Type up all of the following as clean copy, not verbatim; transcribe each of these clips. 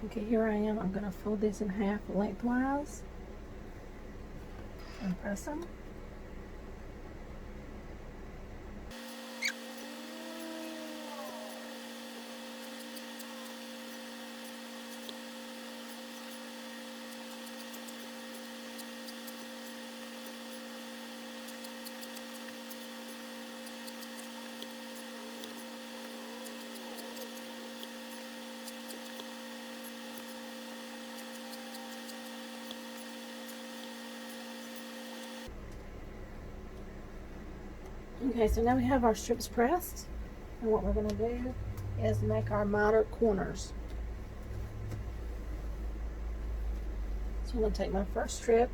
Okay, here I am. I'm going to fold these in half lengthwise and press them. Okay, so now we have our strips pressed, and what we're going to do is make our mitered corners. So I'm going to take my first strip,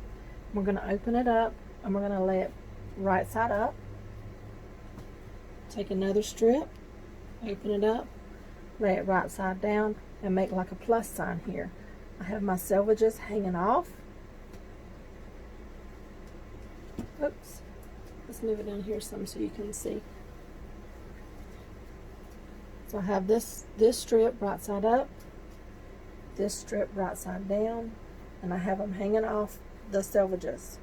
we're going to open it up, and we're going to lay it right side up. Take another strip, open it up, lay it right side down, and make like a plus sign here. I have my selvages hanging off. Oops. Let's move it down here some so you can see. So I have this strip right side up, this strip right side down, and I have them hanging off the selvages.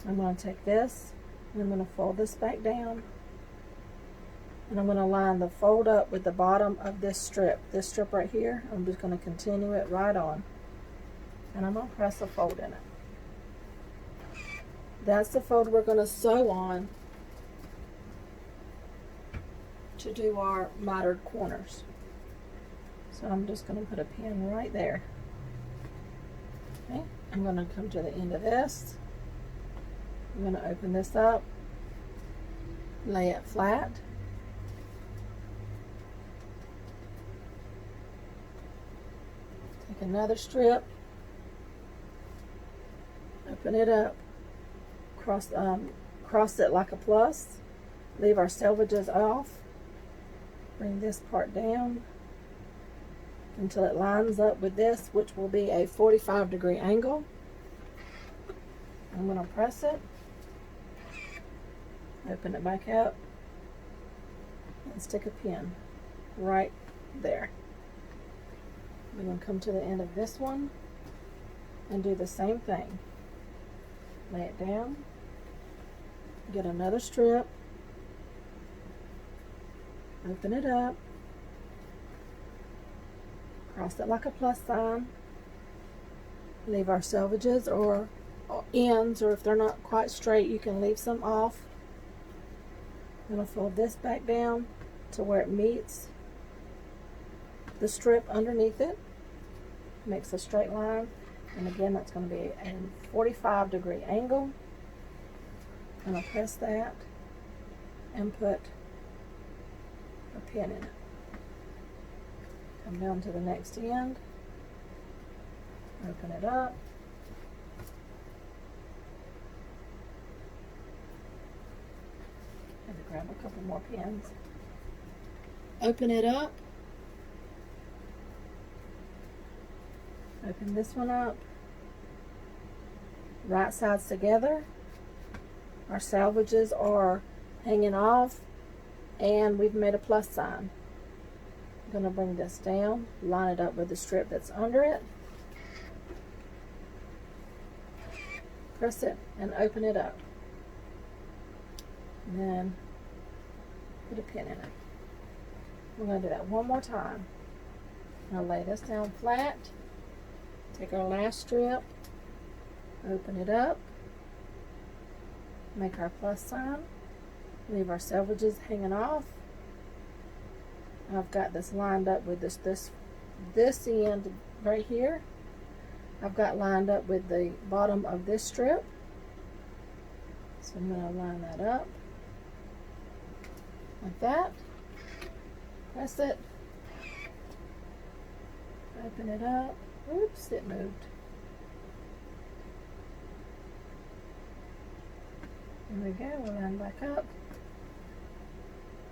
I'm going to take this and I'm going to fold this back down, and I'm going to line the fold up with the bottom of this strip right here. I'm just going to continue it right on, and I'm going to press a fold in it. That's the fold we're going to sew on to do our mitered corners. So I'm just going to put a pin right there. Okay, I'm going to come to the end of this. I'm going to open this up, lay it flat. Take another strip, open it up, cross it like a plus, leave our selvages off, bring this part down until it lines up with this, which will be a 45-degree angle. I'm going to press it, open it back up, and stick a pin right there. We're going to come to the end of this one and do the same thing. Lay it down, get another strip, open it up, cross it like a plus sign, leave our selvages or ends, or if they're not quite straight, you can leave some off. I'm going to fold this back down to where it meets the strip underneath it, makes a straight line, and again that's going to be a 45-degree angle. I'm going to press that and put a pin in it. Come down to the next end, open it up, and grab a couple more pins. Open it up, open this one up, right sides together. Our selvages are hanging off, and we've made a plus sign. I'm going to bring this down, line it up with the strip that's under it, press it, and open it up. And then put a pin in it. We're going to do that one more time. I'll lay this down flat, take our last strip, open it up, make our plus sign, leave our selvages hanging off. I've got this lined up with this end right here. I've got lined up with the bottom of this strip. So I'm going to line that up like that. Press it. Open it up. Oops, it moved. There we go. We'll line back up.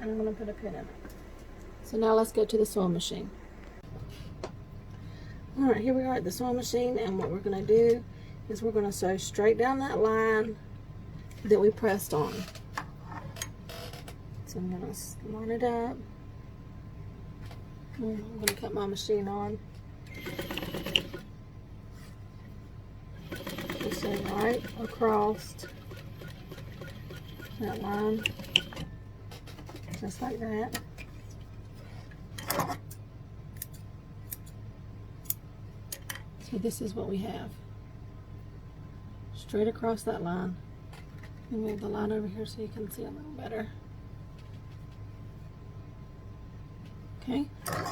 And I'm going to put a pin in it. So now let's go to the sewing machine. Alright, here we are at the sewing machine, and what we're going to do is we're going to sew straight down that line that we pressed on. So I'm going to line it up. I'm going to cut my machine on Just go right across that line, just like that. So this is what we have. Straight across that line. And move the line over here so you can see a little better. Okay,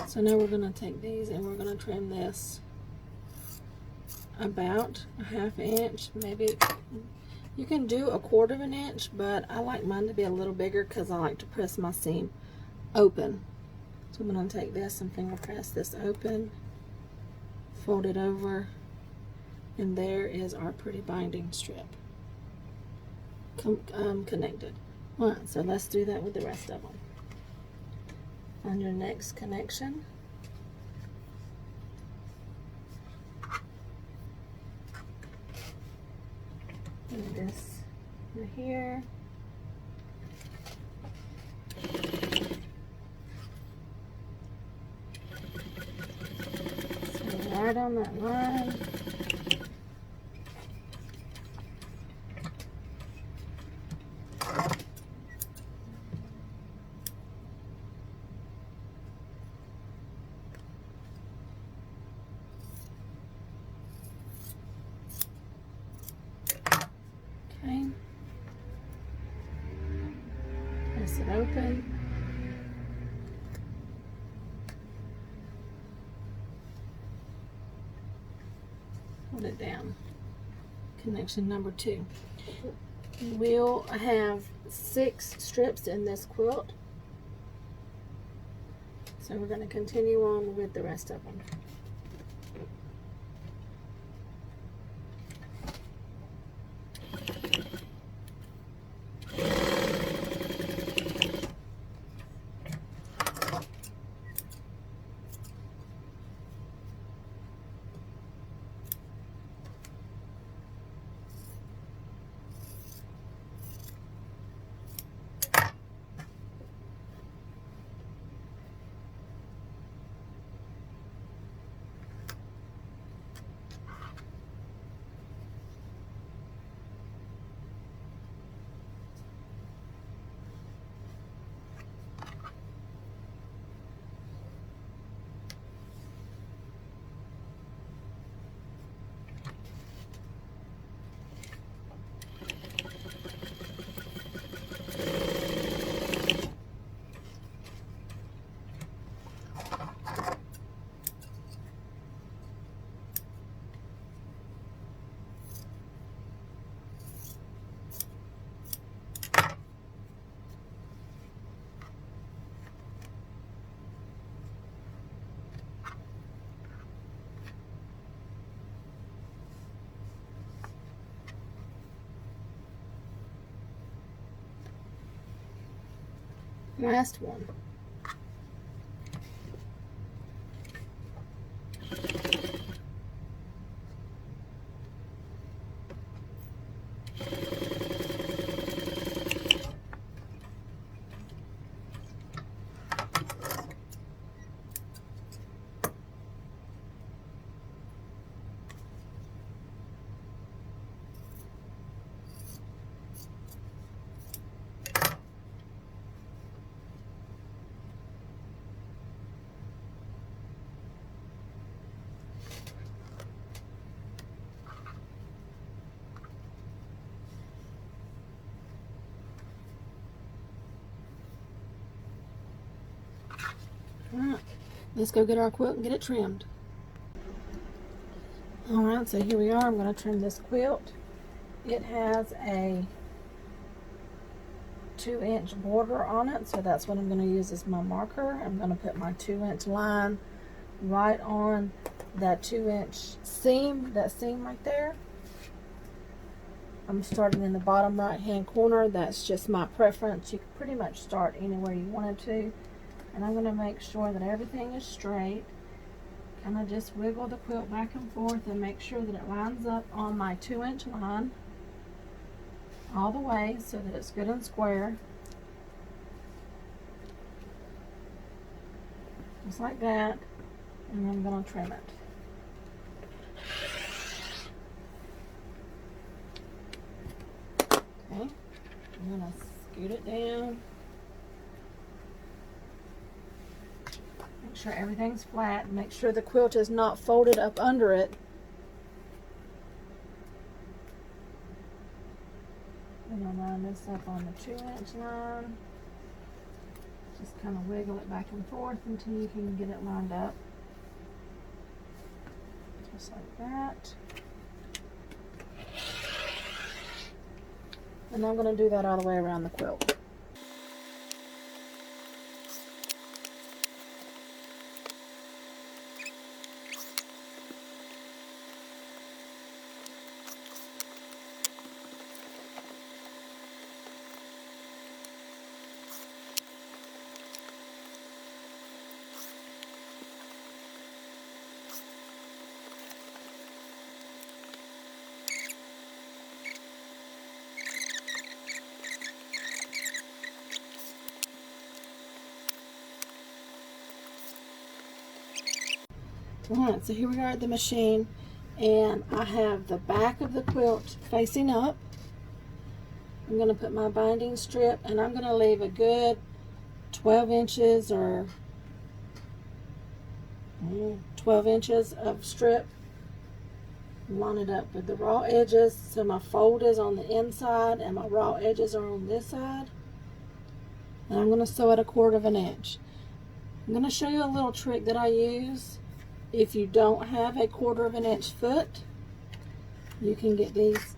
so now we're going to take these and we're going to trim this about a 1/2 inch. Maybe you can do 1/4 inch, but I like mine to be a little bigger because I like to press my seam open. So I'm going to take this and finger press this open, fold it over, and there is our pretty binding strip connected. Alright, so let's do that with the rest of them. On your next connection, and this right here, so right on that line. Okay, press it open. Hold it down. Connection number 2. We'll have 6 strips in this quilt. So we're going to continue on with the rest of them. Last one. Alright, let's go get our quilt and get it trimmed. Alright, so here we are. I'm going to trim this quilt. It has a 2-inch border on it, so that's what I'm going to use as my marker. I'm going to put my 2-inch line right on that 2-inch seam, that seam right there. I'm starting in the bottom right hand corner. That's just my preference. You can pretty much start anywhere you wanted to. And I'm going to make sure that everything is straight. Kind of just wiggle the quilt back and forth and make sure that it lines up on my 2-inch line all the way so that it's good and square. Just like that. And I'm going to trim it. I'm going to scoot it down. Make sure everything's flat. Make sure the quilt is not folded up under it. And I'll line this up on the 2-inch line. Just kind of wiggle it back and forth until you can get it lined up. Just like that. And I'm going to do that all the way around the quilt. Alright, so here we are at the machine, and I have the back of the quilt facing up. I'm going to put my binding strip, and I'm going to leave a good 12 inches or 12 inches of strip. Line it up with the raw edges, so my fold is on the inside and my raw edges are on this side. And I'm going to sew it 1/4 inch. I'm going to show you a little trick that I use. If you don't have a 1/4 inch foot, you can get these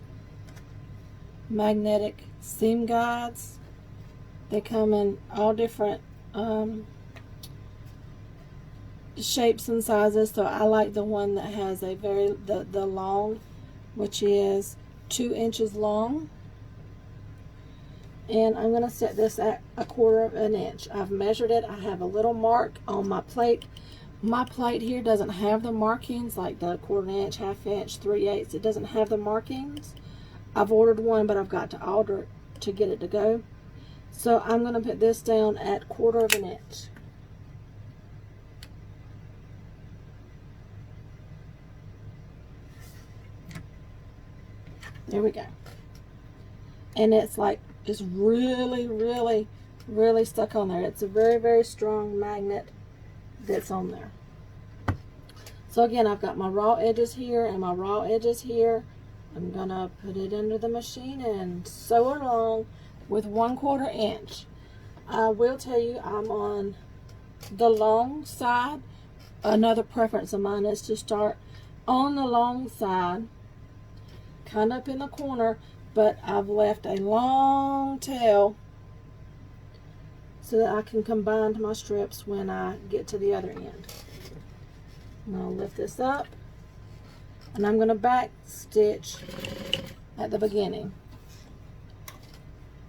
magnetic seam guides. They come in all different shapes and sizes, so I like the one that has a the long, which is 2 inches long. And I'm going to set this at 1/4 inch. I've measured it. I have a little mark on my plate. My plate here doesn't have the markings like the 1/4 inch, 1/2 inch, 3/8. It doesn't have the markings. I've ordered one, but I've got to alter it to get it to go. So I'm going to put this down at 1/4 inch. There we go. And it's like, it's really, really, really stuck on there. It's a very, very strong magnet that's on there. So again, I've got my raw edges here and my raw edges here. I'm gonna put it under the machine and sew it along with 1/4 inch. I will tell you, I'm on the long side. Another preference of mine is to start on the long side, kind of up in the corner, but I've left a long tail so that I can combine my strips when I get to the other end. And I'll lift this up, and I'm going to back stitch at the beginning.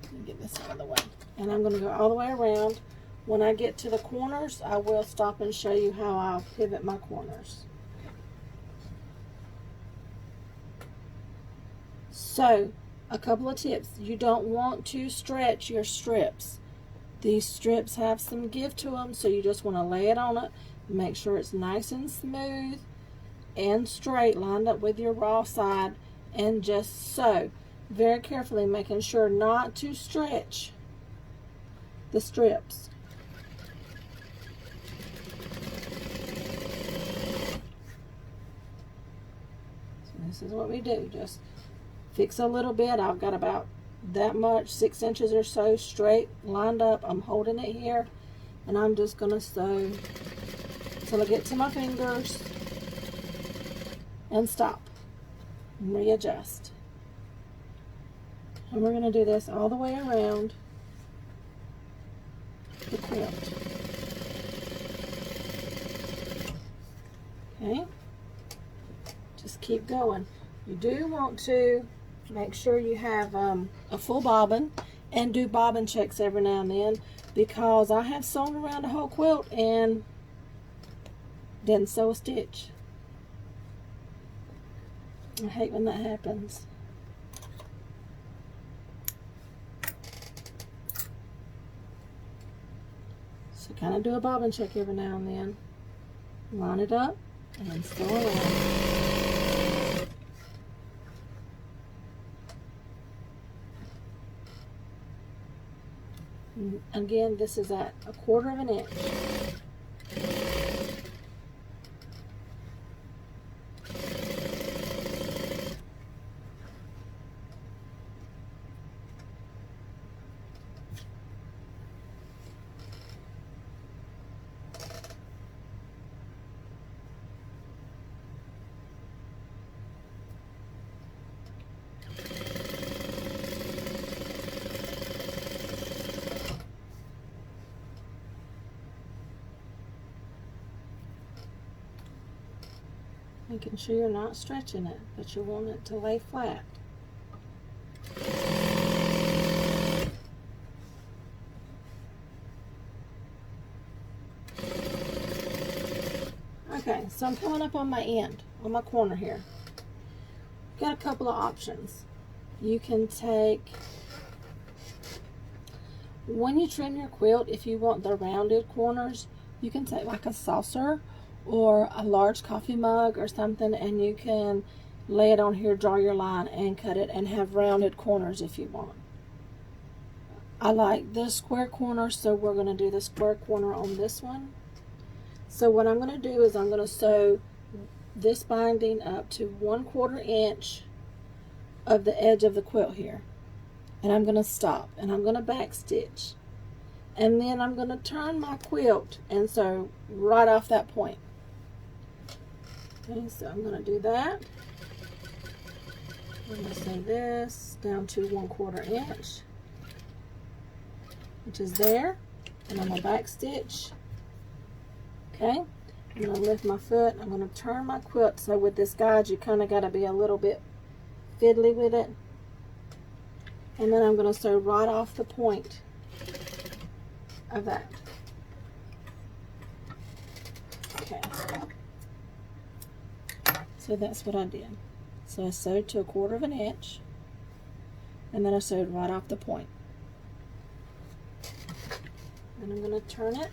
Let me get this out of the way. And I'm going to go all the way around. When I get to the corners, I will stop and show you how I'll pivot my corners. So, a couple of tips. You don't want to stretch your strips. These strips have some give to them, so you just want to lay it on it. Make sure it's nice and smooth and straight, lined up with your raw side, and just sew very carefully, making sure not to stretch the strips. So this is what we do. Just fix a little bit. I've got about that much, 6 inches or so straight lined up. I'm holding it here, and I'm just going to sew till I get to my fingers and stop and readjust. And we're going to do this all the way around the quilt. Okay, just keep going. You do want to make sure you have a full bobbin, and do bobbin checks every now and then, because I have sewn around a whole quilt and didn't sew a stitch. I hate when that happens. So kind of do a bobbin check every now and then. Line it up and sew around. And again, this is at 1/4 of an inch. Making sure you're not stretching it, but you want it to lay flat. Okay, so I'm coming up on my end, on my corner here. Got a couple of options. You can take, when you trim your quilt, if you want the rounded corners, you can take like a saucer or a large coffee mug or something, and you can lay it on here, draw your line, and cut it, and have rounded corners if you want. I like the square corner, so we're going to do the square corner on this one. So what I'm going to do is I'm going to sew this binding up to 1/4 inch of the edge of the quilt here, and I'm going to stop, and I'm going to back stitch, and then I'm going to turn my quilt and sew right off that point. Okay, so I'm going to do that. I'm going to sew this down to 1/4 inch, which is there, and I'm going to back stitch. Okay, I'm going to lift my foot, I'm going to turn my quilt. So with this guide, you kind of got to be a little bit fiddly with it, and then I'm going to sew right off the point of that. Okay, so that's what I did. So I sewed to 1/4 of an inch, and then I sewed right off the point. And I'm going to turn it.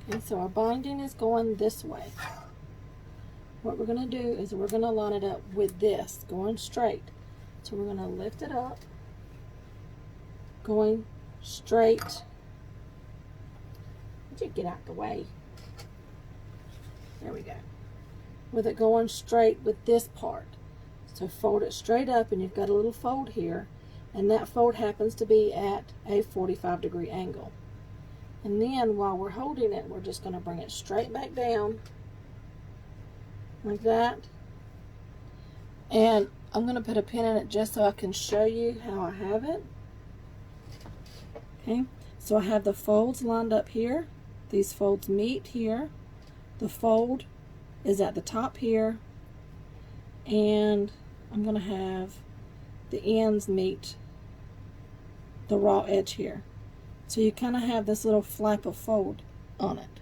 Okay, so our binding is going this way. What we're going to do is we're going to line it up with this, going straight. So we're going to lift it up, going straight. Would you get out the way? There we go. With it going straight with this part. So fold it straight up, and you've got a little fold here, and that fold happens to be at a 45-degree angle. And then while we're holding it, we're just going to bring it straight back down like that. And I'm going to put a pin in it just so I can show you how I have it. Okay, so I have the folds lined up here. These folds meet here. The fold is at the top here, and I'm going to have the ends meet the raw edge here. So you kind of have this little flap of fold on it.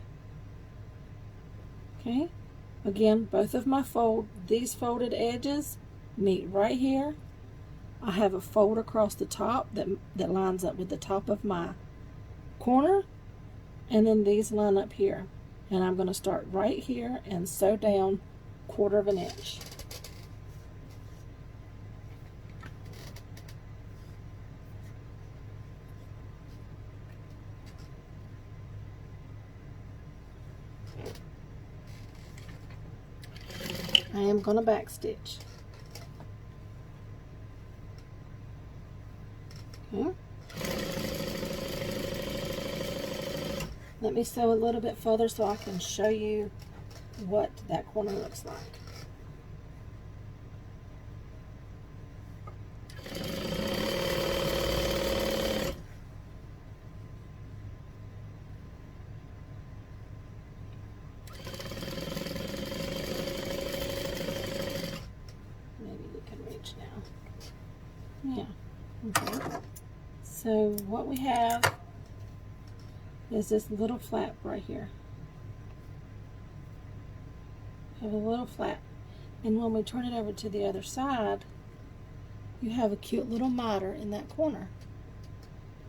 Okay, again, both of my these folded edges meet right here. I have a fold across the top that lines up with the top of my corner, and then these line up here. And I'm going to start right here and sew down 1/4 of an inch. I am going to back stitch. Okay. Let me sew a little bit further so I can show you what that corner looks like. Yeah, okay. So what we have is this little flap right here. Have a little flap. And when we turn it over to the other side, you have a cute little miter in that corner.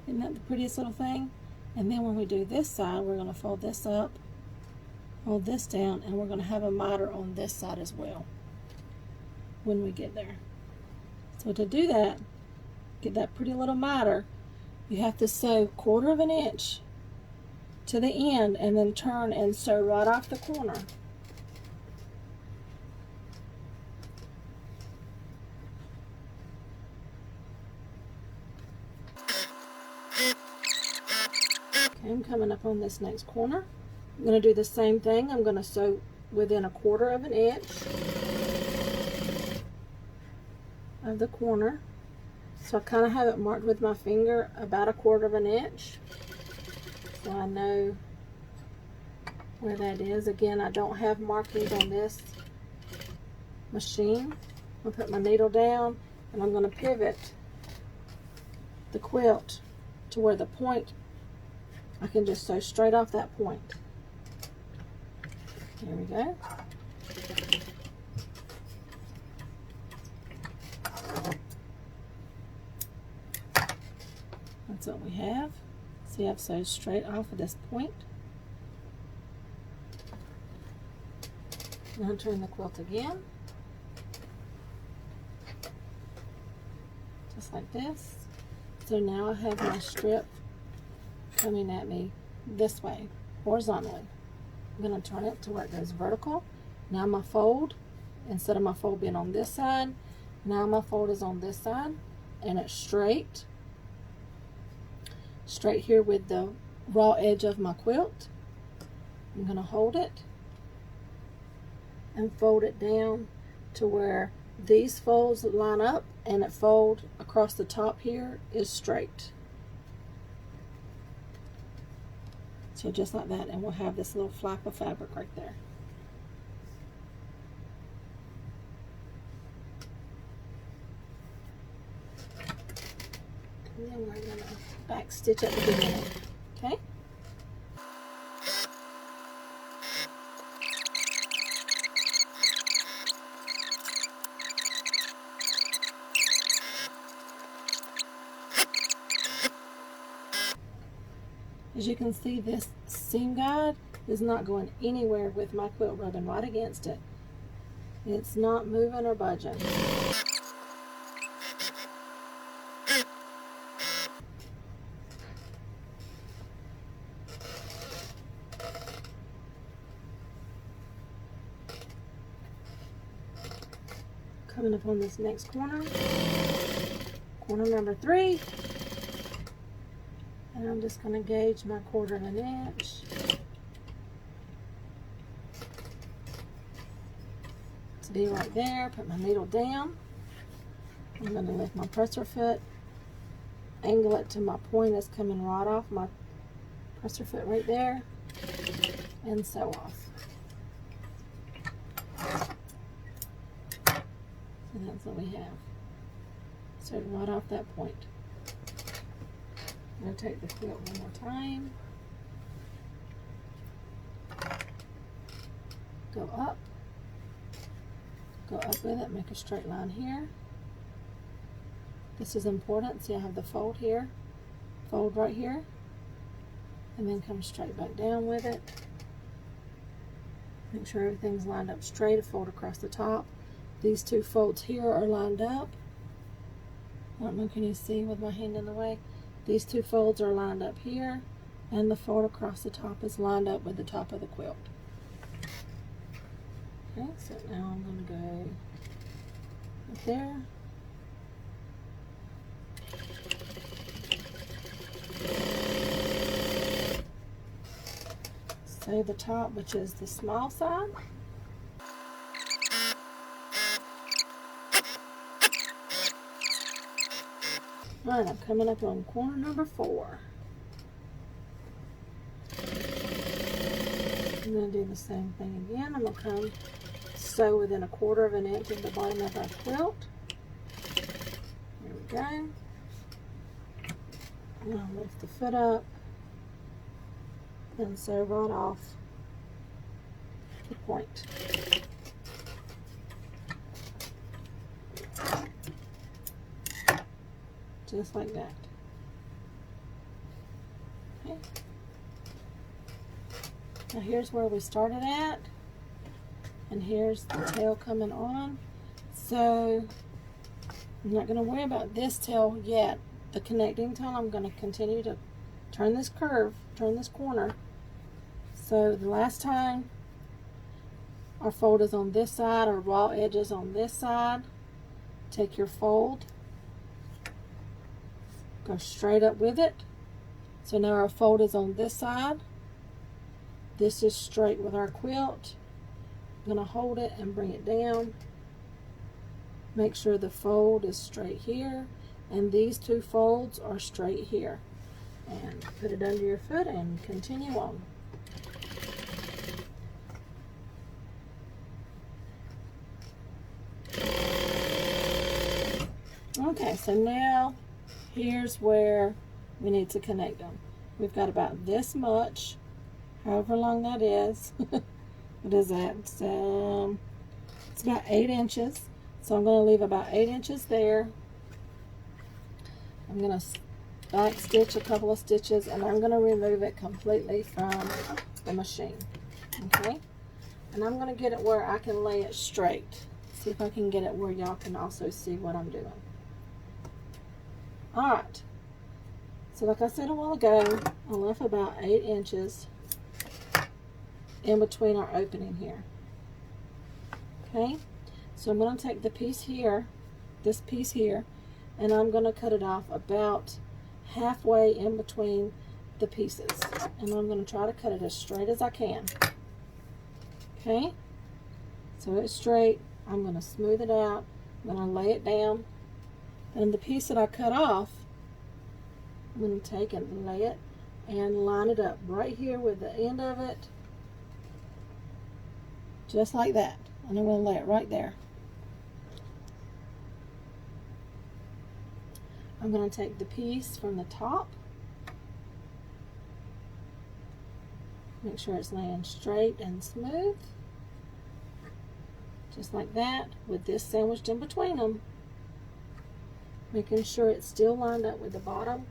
Isn't that the prettiest little thing? And then when we do this side, we're going to fold this up, fold this down, and we're going to have a miter on this side as well when we get there. So to do that, get that pretty little miter, you have to sew 1/4 of an inch to the end and then turn and sew right off the corner. Okay, I'm coming up on this next corner. I'm going to do the same thing. I'm going to sew within 1/4 of an inch of the corner. So I kind of have it marked with my finger about 1/4 of an inch, so I know where that is. Again, I don't have markings on this machine. I'll put my needle down and I'm going to pivot the quilt to where the point, I can just sew straight off that point. Here we go. That's what we have. See, I've sewed straight off of this point. Now turn the quilt again, just like this. So now I have my strip coming at me this way, horizontally. I'm going to turn it to where it goes vertical. Now my fold, instead of my fold being on this side, now my fold is on this side, and it's straight here with the raw edge of my quilt. I'm going to hold it and fold it down to where these folds line up, and it fold across the top here is straight. So just like that, and we'll have this little flap of fabric right there. And then we're going to back stitch at the beginning, okay? As you can see, this seam guide is not going anywhere with my quilt rubbing right against it. It's not moving or budging. Coming up on this next corner, corner number 3. And I'm just going to gauge my 1/4 of an inch. To be right there, put my needle down. I'm going to lift my presser foot, angle it to my point is coming right off my presser foot right there, and sew off. And that's what we have. Sew right off that point. Rotate the quilt one more time. Go up with it, make a straight line here. This is important. See, I have the fold here, fold right here, and then come straight back down with it. Make sure everything's lined up straight, a fold across the top. These 2 folds here are lined up. I don't know, can you see with my hand in the way? These 2 folds are lined up here, and the fold across the top is lined up with the top of the quilt. Okay, so now I'm going to go right there. Sew the top, which is the small side. Alright, I'm coming up on corner number 4. I'm going to do the same thing again. I'm going to come sew within 1/4 of an inch of the bottom of our quilt. Here we go. And I'll lift the foot up and sew right off the point. Just like that. Okay. Now here's where we started at, and here's the tail coming on. So I'm not going to worry about this tail yet. The connecting tail, I'm going to continue to turn this curve, turn this corner. So the last time our fold is on this side, our raw edge is on this side. Take your fold, go straight up with it. So now our fold is on this side. This is straight with our quilt. I'm going to hold it and bring it down. Make sure the fold is straight here, and these two folds are straight here. And put it under your foot and continue on. Okay, so now here's where we need to connect them. We've got about this much, however long that is. What is that? It's about 8 inches. So I'm going to leave about 8 inches there. I'm going to back stitch a couple of stitches, and I'm going to remove it completely from the machine. Okay? And I'm going to get it where I can lay it straight. See if I can get it where y'all can also see what I'm doing. Alright. So like I said a while ago, I left about 8 inches in between our opening here. Okay? So I'm going to take the piece here, this piece here, and I'm going to cut it off about halfway in between the pieces. And I'm going to try to cut it as straight as I can. Okay? So it's straight. I'm going to smooth it out. I'm going to lay it down. And the piece that I cut off, I'm going to take and lay it and line it up right here with the end of it. Just like that. And I'm going to lay it right there. I'm going to take the piece from the top. Make sure it's laying straight and smooth. Just like that, with this sandwiched in between them. Making sure it's still lined up with the bottom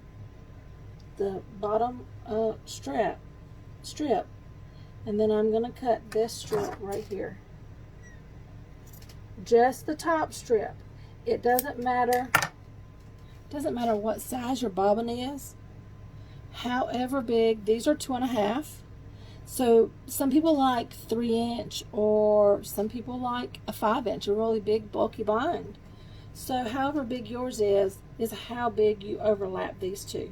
strip. And then I'm going to cut this strip right here. Just the top strip. It doesn't matter what size your bobbin is. However big, these are 2.5. So some people like 3-inch, or some people like a 5-inch, a really big bulky bind. So however big yours is how big you overlap these two.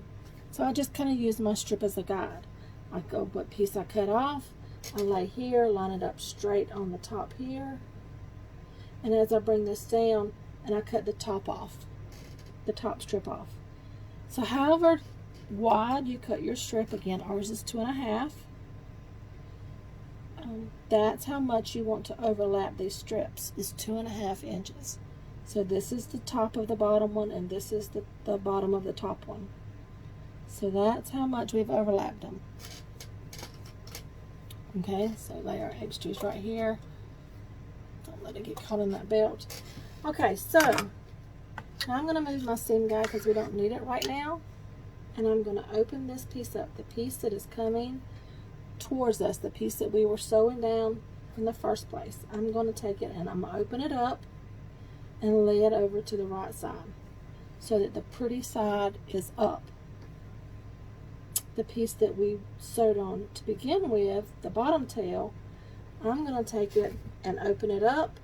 So I just kind of use my strip as a guide. I go what piece I cut off, I lay here, line it up straight on the top here. And as I bring this down, and I cut the top off, the top strip off. So however wide you cut your strip, again, ours is 2.5. That's how much you want to overlap these strips, is 2.5 inches. So this is the top of the bottom one, and this is the bottom of the top one. So that's how much we've overlapped them. Okay, so they are extras right here. Don't let it get caught in that belt. Okay, so now I'm going to move my seam guide because we don't need it right now. And I'm going to open this piece up, the piece that is coming towards us, the piece that we were sewing down in the first place. I'm going to take it and I'm going to open it up and lay it over to the right side so that the pretty side is up. The piece that we sewed on to begin with, the bottom tail, I'm going to take it and open it up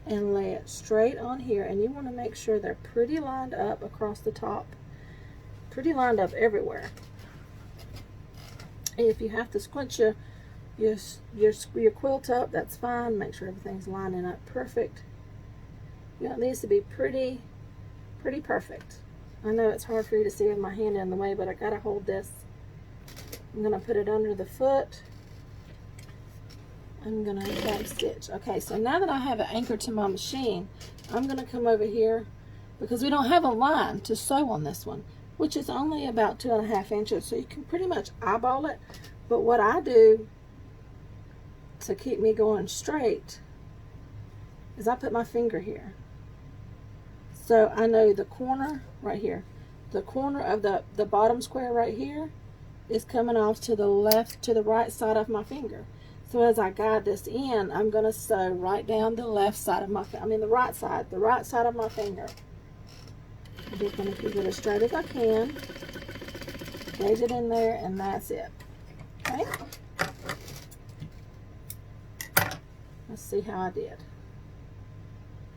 and lay it straight on here. And you want to make sure they're pretty lined up across the top, pretty lined up everywhere. And if you have to squinch your quilt up, that's fine. Make sure everything's lining up perfect. You know, it needs to be pretty perfect. I know it's hard for you to see with my hand in the way, but I gotta hold this. I'm gonna put it under the foot. I'm gonna back stitch. Okay, so now that I have it anchored to my machine, I'm gonna come over here because we don't have a line to sew on this one, which is only about 2.5 inches, so you can pretty much eyeball it. But what I do to keep me going straight is I put my finger here. So I know the corner right here, the corner of the bottom square right here is coming off to the left, to the right side of my finger. So as I guide this in, I'm going to sew right down the left side of my, the right side of my finger. I'm just going to keep it as straight as I can. Gauge it in there, and that's it. Okay? Let's see how I did.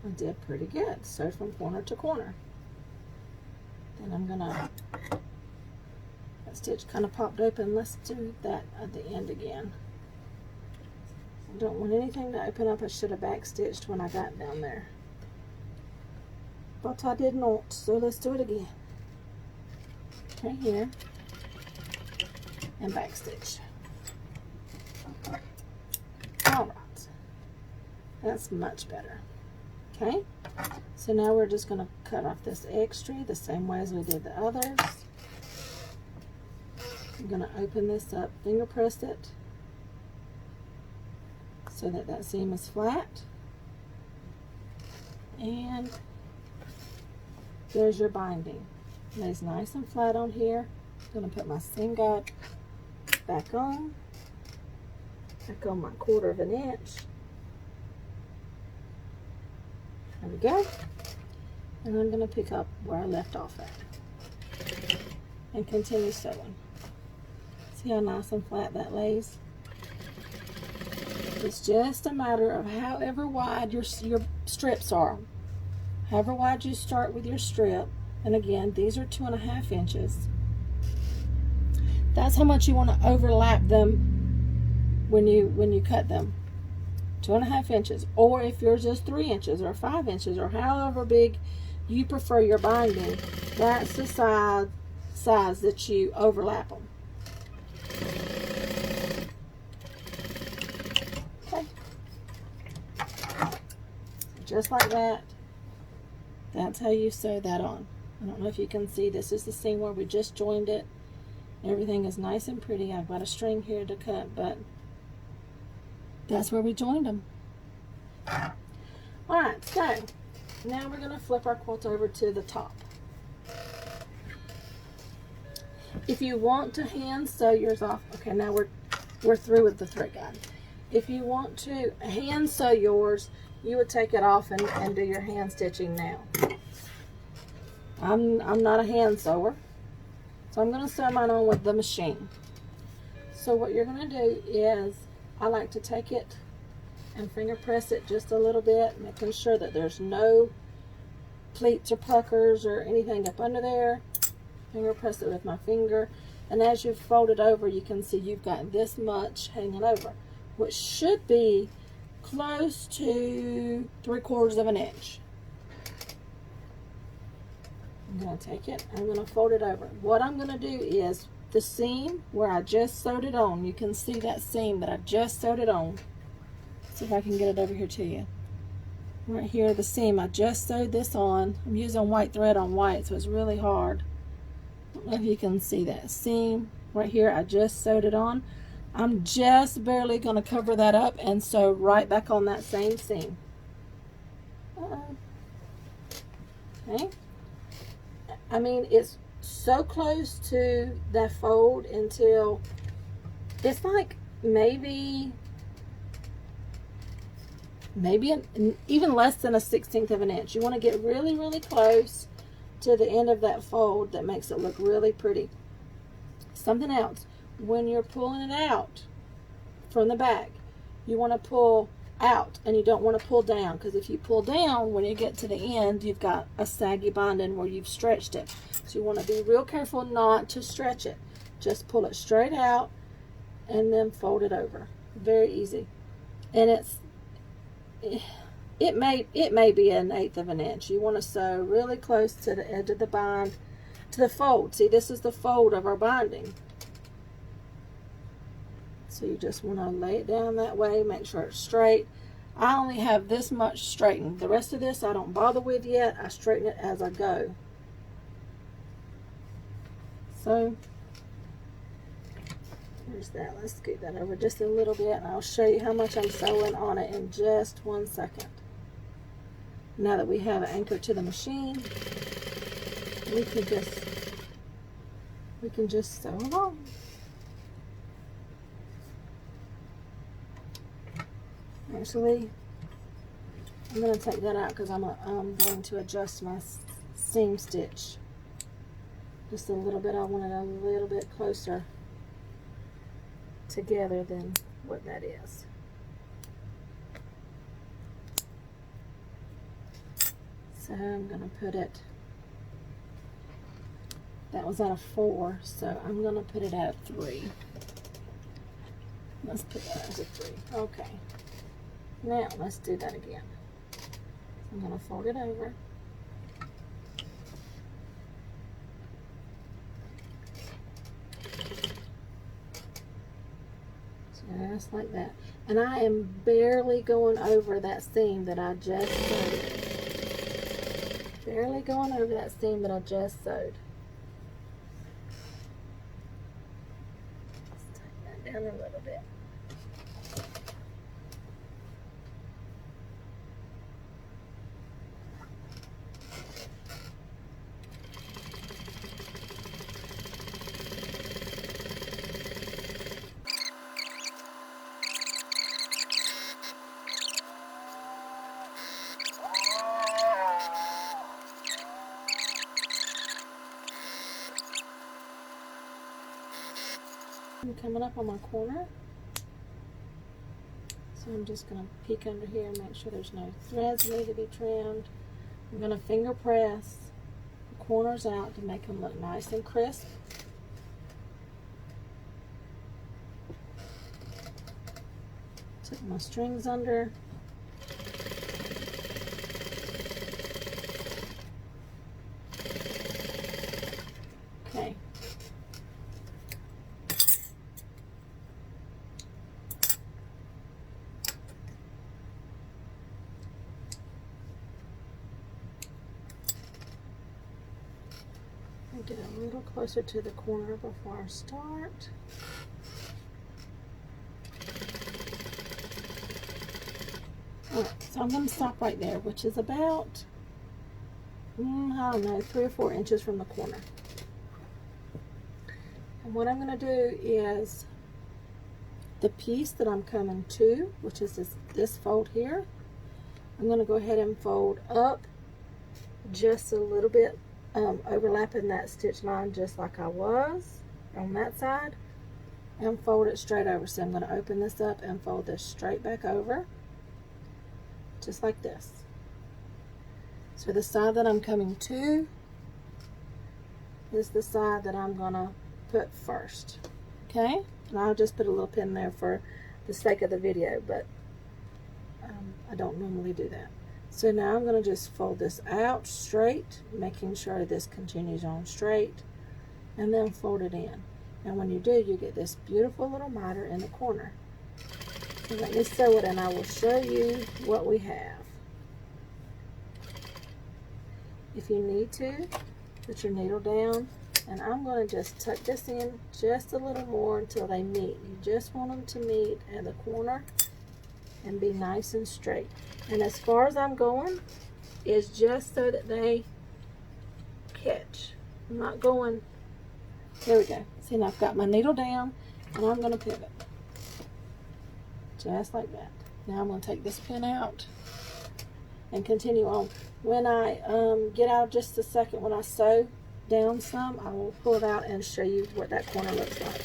I did pretty good. Sewed from corner to corner. Then I'm gonna, that stitch kind of popped open. Let's do that at the end again. I don't want anything to open up. I should have back stitched when I got down there, but I did not. So let's do it again. Right here, and back stitch. All right, that's much better. Okay, so now we're just going to cut off this extra the same way as we did the others. I'm going to open this up, finger press it so that that seam is flat. And there's your binding. It lays nice and flat on here. I'm going to put my seam guide back on my 1/4 inch. There we go. And I'm going to pick up where I left off at and continue sewing. See how nice and flat that lays? It's just a matter of however wide your strips are. However wide you start with your strip. And again, these are 2.5 inches. That's how much you want to overlap them when you cut them. 2.5 inches, or if yours is 3 inches or 5 inches or however big you prefer your binding, that's the size that you overlap them. Okay, just like that. That's how you sew that on. I don't know if you can see, this is the seam where we just joined it. Everything is nice and pretty. I've got a string here to cut, but that's where we joined them. Alright, so now we're going to flip our quilt over to the top. If you want to hand sew yours off, okay, now we're through with the thread guide. If you want to hand sew yours, you would take it off and do your hand stitching now. I'm not a hand sewer, so I'm going to sew mine on with the machine. So what you're going to do is, I like to take it and finger press it just a little bit, making sure that there's no pleats or puckers or anything up under there. Finger press it with my finger, and as you fold it over, you can see you've got this much hanging over, which should be close to 3/4 inch. I'm going to take it, I'm going to fold it over. What I'm going to do is, the seam where I just sewed it on, you can see that seam that I just sewed it on. See if I can get it over here to you. Right here, the seam, I just sewed this on. I'm using white thread on white, so it's really hard. I don't know if you can see that seam right here. I just sewed it on. I'm just barely going to cover that up and sew right back on that same seam. Okay. I mean, it's so close to that fold until it's like maybe even less than a 1/16 of an inch. You want to get really, really close to the end of that fold. That makes it look really pretty. Something else, when you're pulling it out from the back, you want to pull out and you don't want to pull down, because if you pull down, when you get to the end, you've got a saggy binding where you've stretched it. So you want to be real careful not to stretch it. Just pull it straight out and then fold it over. Very easy. And it may be 1/8 of an inch. You want to sew really close to the edge of the bind, to the fold. See, this is the fold of our binding. So you just want to lay it down that way, make sure it's straight. I only have this much straightened. The rest of this I don't bother with yet. I straighten it as I go. So there's that. Let's scoot that over just a little bit, and I'll show you how much I'm sewing on it in just 1 second. Now that we have it anchored to the machine, we can just sew along. Actually, I'm going to take that out because I'm going to adjust my seam stitch. Just a little bit. I want it a little bit closer together than what that is. So I'm going to put it, that was at a 4, so I'm going to put it at a 3. Let's put that as a 3. Okay. Now let's do that again. I'm going to fold it over. Just like that. And I am barely going over that seam that I just sewed. Barely going over that seam that I just sewed. Let's take that down a little bit. I'm coming up on my corner, so I'm just going to peek under here and make sure there's no threads that need to be trimmed. I'm going to finger press the corners out to make them look nice and crisp. Took my strings under. Okay. Get a little closer to the corner before I start. Alright, so I'm going to stop right there, which is about, I don't know, 3 or 4 inches from the corner. And what I'm going to do is the piece that I'm coming to, which is this fold here, I'm going to go ahead and fold up just a little bit, overlapping that stitch line just like I was on that side, and fold it straight over. So I'm going to open this up and fold this straight back over, just like this. So the side that I'm coming to is the side that I'm going to put first. Okay? And I'll just put a little pin there for the sake of the video, but I don't normally do that. So now I'm going to just fold this out straight, making sure this continues on straight, and then fold it in. And when you do, you get this beautiful little miter in the corner. So let me sew it and I will show you what we have. If you need to, put your needle down, and I'm going to just tuck this in just a little more until they meet. You just want them to meet at the corner and be nice and straight. And as far as I'm going is just so that they catch. I'm not going, there we go. See, now I've got my needle down and I'm going to pivot. Just like that. Now I'm going to take this pin out and continue on. When I get out just a second, when I sew down some, I will pull it out and show you what that corner looks like.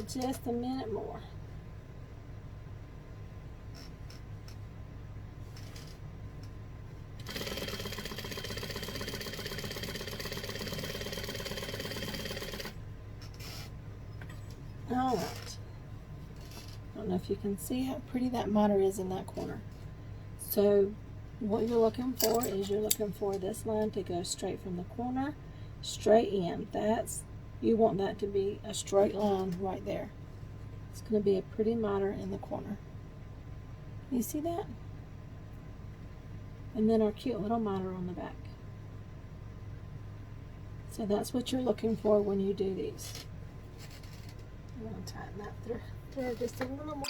Just a minute more. All right. I don't know if you can see how pretty that miter is in that corner. So what you're looking for is you're looking for this line to go straight from the corner straight in. You want that to be a straight line right there. It's going to be a pretty miter in the corner. You see that? And then our cute little miter on the back. So that's what you're looking for when you do these. I'm going to tighten that thread just a little more.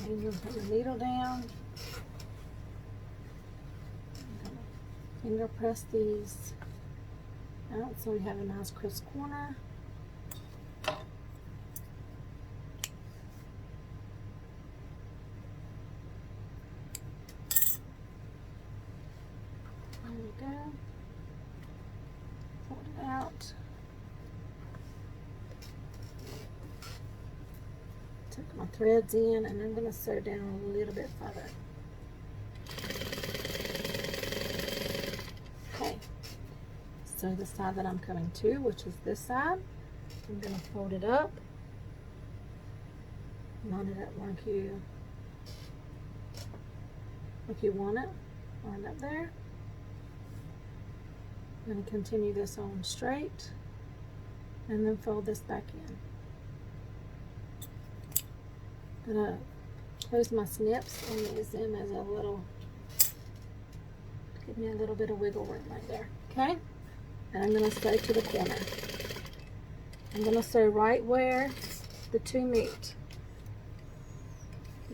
Okay, you're going to put the needle down. I'm going to finger press these out so we have a nice crisp corner. There we go. Fold it out. Tuck my threads in, and I'm going to sew down a little bit further. Okay. So the side that I'm coming to, which is this side, I'm going to fold it up. Line it up like you want it. Line up there. I'm going to continue this on straight and then fold this back in. I'm going to close my snips and use them as a little, give me a little bit of wiggle room right there. Okay? And I'm going to sew to the corner. I'm going to sew right where the two meet.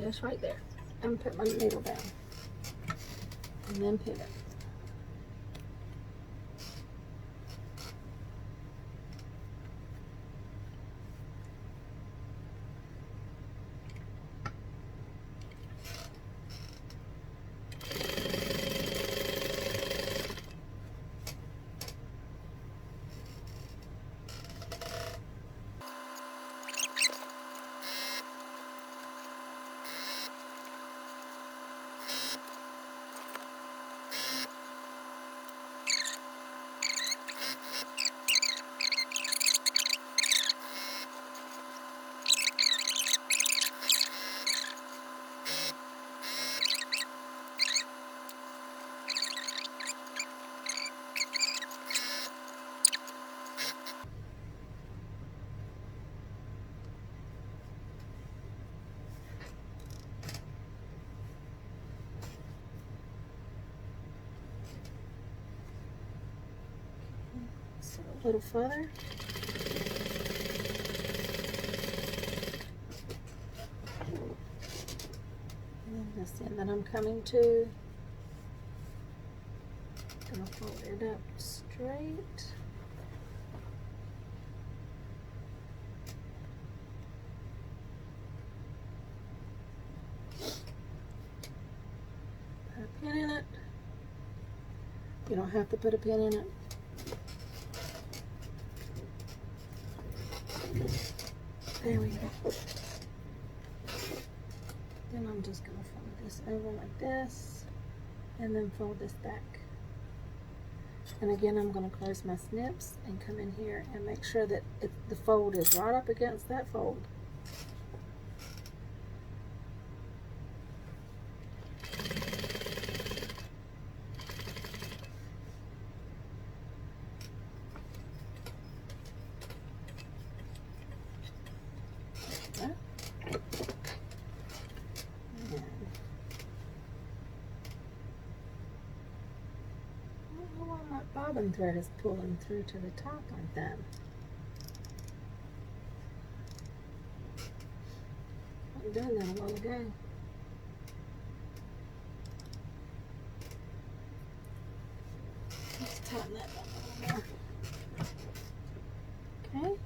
Just right there. I'm going to put my needle down. And then pivot. So a little further. And then this end that I'm coming to, I'm going to fold it up straight. Put a pin in it. You don't have to put a pin in it. There we go. Then I'm just going to fold this over like this and then fold this back. And again, I'm going to close my snips and come in here and make sure that the fold is right up against that fold. Bobbin thread is pulling through to the top like that. I was doing that a while ago. Let's tighten that up a little more. Okay.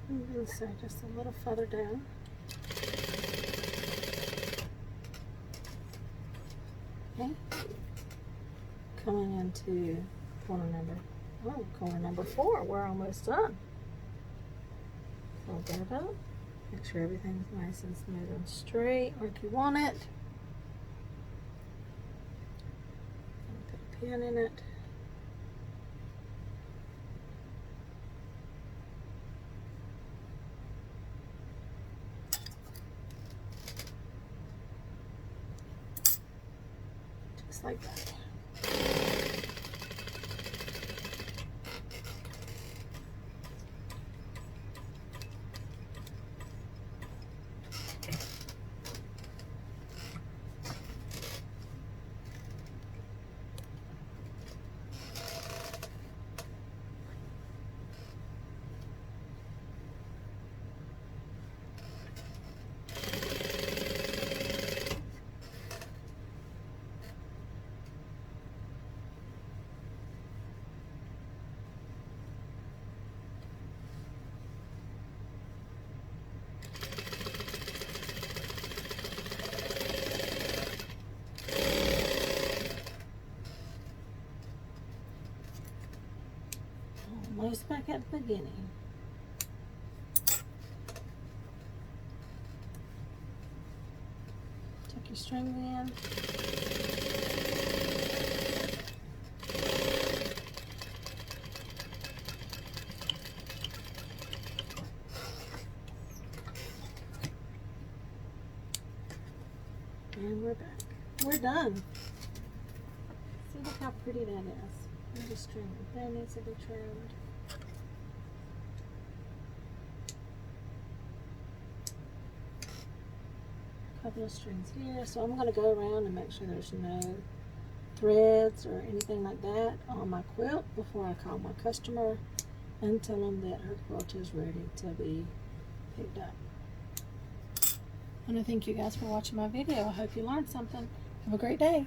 And so just a little further down. Okay. Coming into corner number 4. We're almost done. Fold that up. Make sure everything's nice and smooth and straight like you want it. Put a pin in it. Just like that. Almost back at the beginning. Tuck your strings in. And we're back. We're done. See, look how pretty that is. I'm just trimming. That needs to be trimmed. Couple of strings here, so I'm going to go around and make sure there's no threads or anything like that on my quilt before I call my customer and tell them that her quilt is ready to be picked up. And I thank you guys for watching my video. I hope you learned something. Have a great day.